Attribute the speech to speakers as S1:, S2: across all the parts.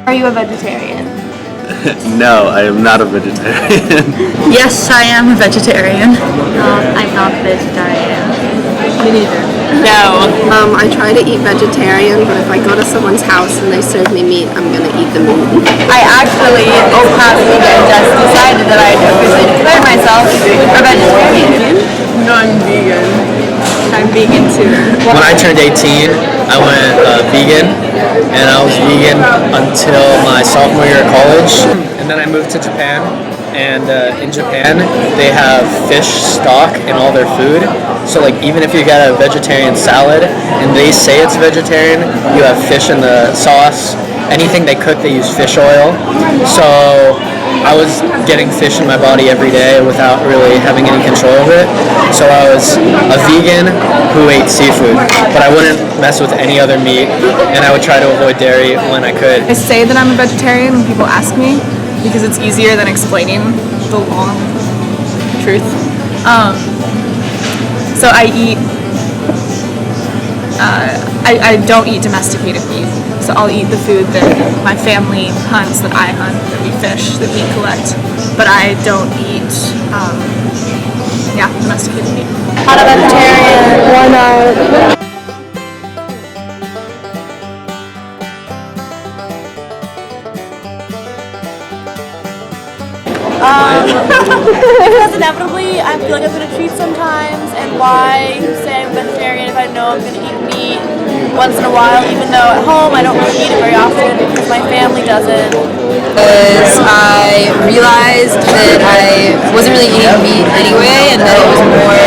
S1: Are you a vegetarian?
S2: No, I am not a vegetarian.
S3: Yes, I am a vegetarian.
S1: I'm not vegetarian.
S3: Me neither.
S1: No.
S4: I try to eat vegetarian, but if I go to someone's house and they serve me meat, I'm gonna eat the meat.
S1: I actually, this past weekend, just decided that I'd officially declare myself a vegetarian.
S3: No, I'm vegan.
S1: I'm vegan too.
S5: When I turned 18, I went vegan, and I was vegan until my sophomore year of college. And then I moved to Japan, and in Japan, they have fish stock in all their food. So like even if you get a vegetarian salad and they say it's vegetarian, you have fish in the sauce. Anything they cook, they use fish oil. So I was getting fish in my body every day without really having any control of it. So I was a vegan who ate seafood, but I wouldn't mess with any other meat, and I would try to avoid dairy when I could.
S3: I say that I'm a vegetarian when people ask me because it's easier than explaining the long truth. So I eat. I don't eat domesticated meat. So I'll eat the food that my family hunts, that I hunt, that we fish, that we collect. But I don't eat, domesticated meat.
S1: Not a vegetarian. Why not? Because inevitably I feel like I'm going to cheat sometimes, and why say I'm vegetarian if I know I'm going to eat meat once in a while, even though at home I don't really eat it very often because my family doesn't.
S6: Because I realized that I wasn't really eating meat anyway, and that it was more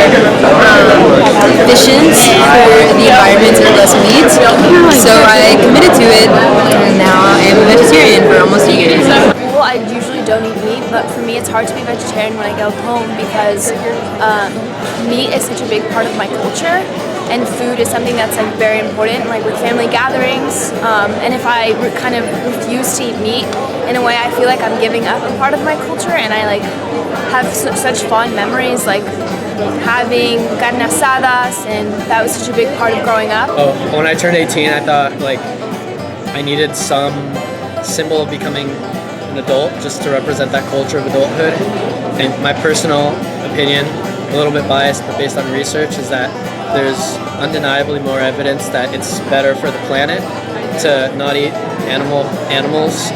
S6: efficient for the environment to eat less meat. So I committed to it, and now I am a vegetarian for almost a year.
S1: Well, I usually don't eat meat, but for me it's hard to be vegetarian when I go home because meat is such a big part of my culture, and food is something that's like very important, like with family gatherings. And if I kind of refuse to eat meat, in a way I feel like I'm giving up a part of my culture, and I like have such fond memories, like having carne asadas, and that was such a big part of growing up.
S5: Oh, when I turned 18, I thought like I needed some symbol of becoming an adult just to represent that culture of adulthood. And my personal opinion, a little bit biased but based on research, is that there's undeniably more evidence that it's better for the planet to not eat animals,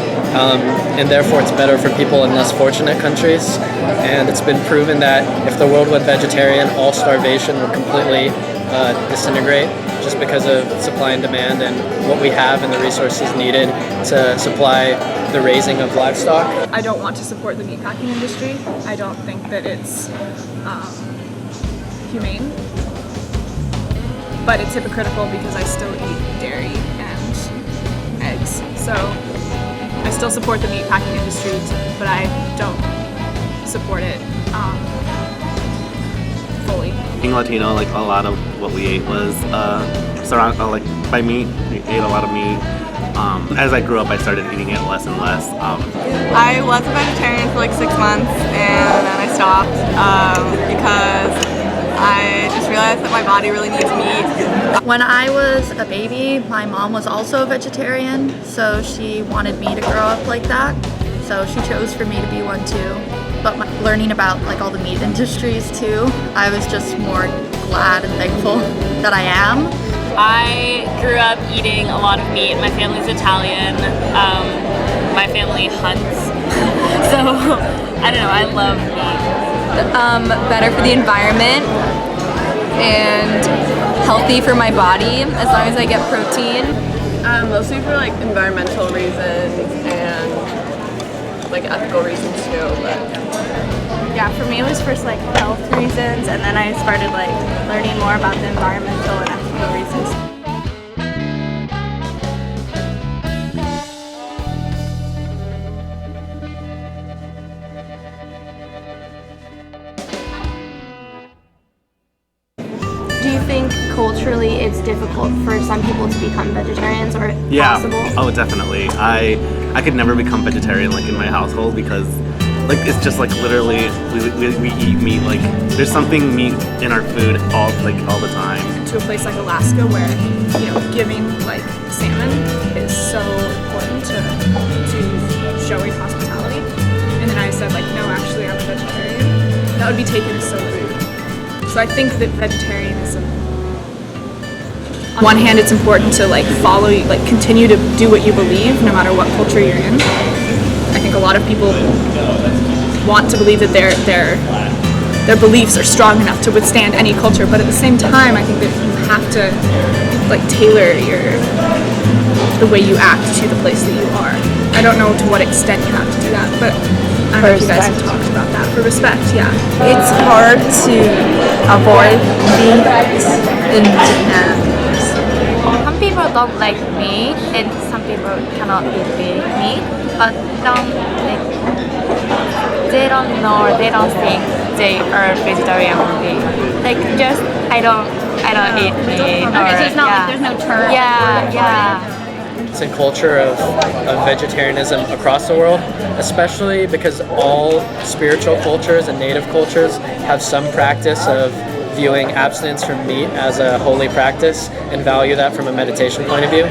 S5: and therefore it's better for people in less fortunate countries. And it's been proven that if the world went vegetarian, all starvation would completely disintegrate, just because of supply and demand and what we have and the resources needed to supply the raising of livestock.
S3: I don't want to support the meatpacking industry. I don't think that it's humane, but it's hypocritical because I still eat dairy and eggs. So I still support the meatpacking industry, but I don't support it fully.
S7: Being Latino, like a lot of what we ate was surrounded like by meat. We ate a lot of meat. As I grew up, I started eating it less and less.
S3: I was a vegetarian for like 6 months, and then I stopped because I just realized that my body really needs meat. When I was a baby, my mom was also a vegetarian, so she wanted me to grow up like that. So she chose for me to be one too. But learning about like all the meat industries too, I was just more glad and thankful that I am.
S8: I grew up eating a lot of meat. My family's Italian. My family hunts. So, I don't know, I love meat.
S6: Better for the environment and healthy for my body as long as I get protein.
S3: Mostly for like environmental reasons and like ethical reasons too. But
S1: Yeah, for me it was first like health reasons, and then I started like learning more about the environmental and ethical reasons. Do you think culturally it's difficult for some people to become vegetarians, or possible?
S7: Oh, definitely. I could never become vegetarian like in my household because like it's just like literally we eat meat. Like there's something meat in our food all the time.
S3: to a place like Alaska where, you know, giving like salmon is so important to
S9: That would be taken as so rude. So I think that vegetarianism, on one hand, it's important to like follow, like continue to do what you believe, no matter what culture you're in. I think a lot of people want to believe that their beliefs are strong enough to withstand any culture, but at the same time, I think that you have to like tailor the way you act to the place that you are. I don't know to what extent you have to do that, but I don't know if you guys have talked about that. For respect, yeah.
S10: It's hard to avoid meat in Japan.
S1: Some people don't like meat, and some people cannot eat meat, but they don't know, they don't think they are vegetarian or vegan. Like just I don't eat meat.
S8: Okay, so it's not like there's no term.
S1: Yeah.
S5: It's a culture of vegetarianism across the world, especially because all spiritual cultures and native cultures have some practice of viewing abstinence from meat as a holy practice and value that from a meditation point of view.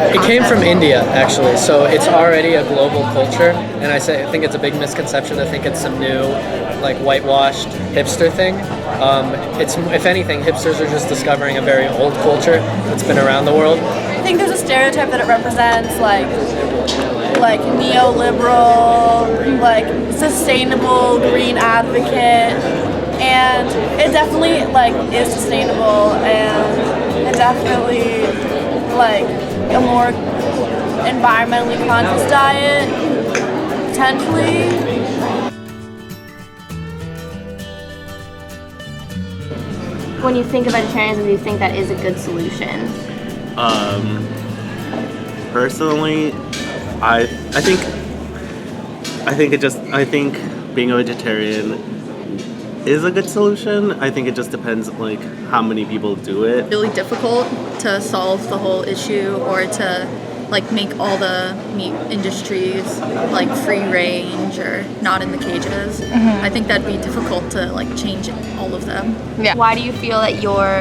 S5: It came from India, actually, so it's already a global culture, and I think it's a big misconception to think it's some new, like, whitewashed hipster thing. It's, if anything, hipsters are just discovering a very old culture that's been around the world.
S1: I think there's a stereotype that it represents like neoliberal, like sustainable green advocate, and it definitely like is sustainable, and it definitely like a more environmentally conscious diet, potentially.
S11: When you think of vegetarianism, do you think that is a good solution?
S2: Personally, I think being a vegetarian is a good solution. I think it just depends like how many people do it.
S12: Really difficult to solve the whole issue or to like make all the meat industries like free range or not in the cages. I think that'd be difficult to like change all of them.
S11: Yeah. Why do you feel that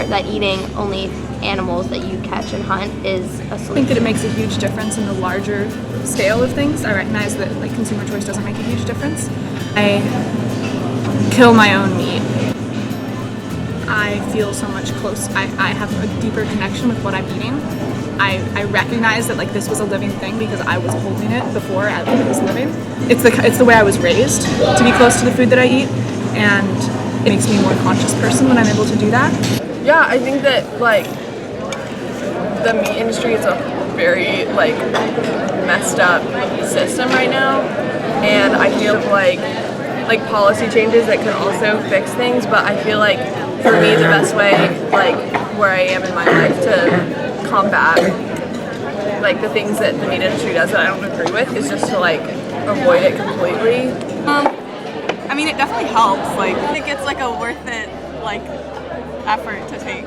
S11: that eating only animals that you catch and hunt is a solution?
S9: I think that it makes a huge difference in the larger scale of things. I recognize that like consumer choice doesn't make a huge difference. I kill my own meat. I feel so much close. I have a deeper connection with what I'm eating. I recognize that like this was a living thing because I was holding it before it was living. It's the way I was raised to be close to the food that I eat, and it makes me a more conscious person when I'm able to do that.
S3: Yeah, I think that like the meat industry is a very like messed up system right now, and I feel like policy changes that could also fix things, but I feel like for me the best way like where I am in my life to combat like the things that the meat industry does that I don't agree with is just to like avoid it completely. I mean it definitely helps, like I think it's like a worth it like effort to take.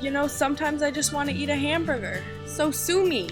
S13: You know, sometimes I just want to eat a hamburger. So sue me.